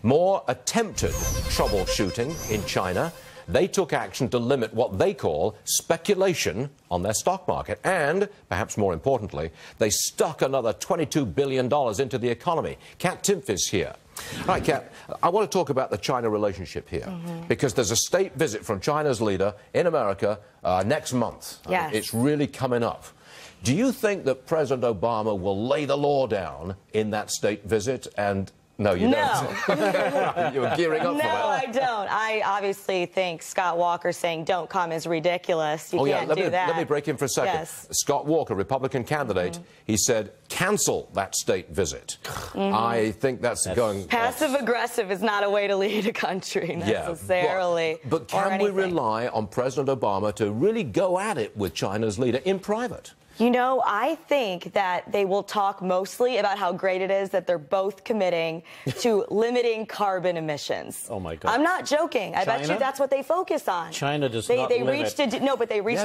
More attempted troubleshooting in China. They took action to limit what they call speculation on their stock market. And, perhaps more importantly, they stuck another $22 billion into the economy. Kat Timpf is here. All right, Kat, I want to talk about the China relationship here, because there's a state visit from China's leader in America next month. Yes. It's really coming up. Do you think that President Obama will lay the law down in that state visit? And no, you don't. You were gearing up for that. No, I don't. I obviously think Scott Walker saying don't come is ridiculous. You can't do that. Let me break in for a second. Yes. Scott Walker, Republican candidate, he said cancel that state visit. I think that's going... Passive-aggressive is not a way to lead a country necessarily. But can we rely on President Obama to really go at it with China's leader in private? You know, I think that they will talk mostly about how great it is that they're both committing to limiting carbon emissions. Oh, my God. I'm not joking. I bet you that's what they focus on. China does not limit. They reached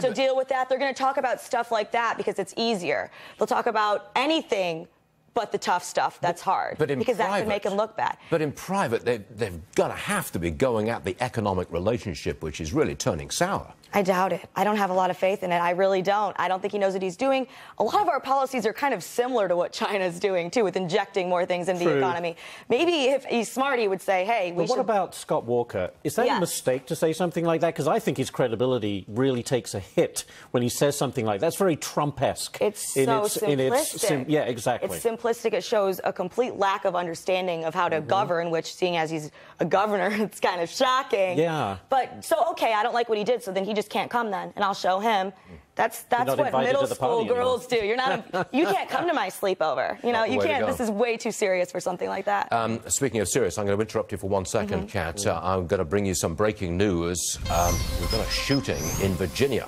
a deal with that. They're going to talk about stuff like that because it's easier. They'll talk about anything but the tough stuff that's hard, because that could make them look bad. But in private, they've got to have to be going at the economic relationship, which is really turning sour. I doubt it. I don't have a lot of faith in it. I really don't. I don't think he knows what he's doing. A lot of our policies are kind of similar to what China's doing, too, with injecting more things into the economy. Maybe if he's smart, he would say, hey, we should... What about Scott Walker? Is that a mistake to say something like that? Because I think his credibility really takes a hit when he says something like that. That's very Trump-esque. It's so simplistic. Yeah, exactly. It's simplistic. It shows a complete lack of understanding of how to govern, which, seeing as he's a governor, it's kind of shocking. Yeah. But, so, okay, I don't like what he did, so then he just can't come then, and I'll show him. That's what middle school girls do. You can't come to my sleepover. You know, you can't. This is way too serious for something like that. Speaking of serious, I'm going to interrupt you for 1 second, Kat. I'm going to bring you some breaking news. We've got a shooting in Virginia.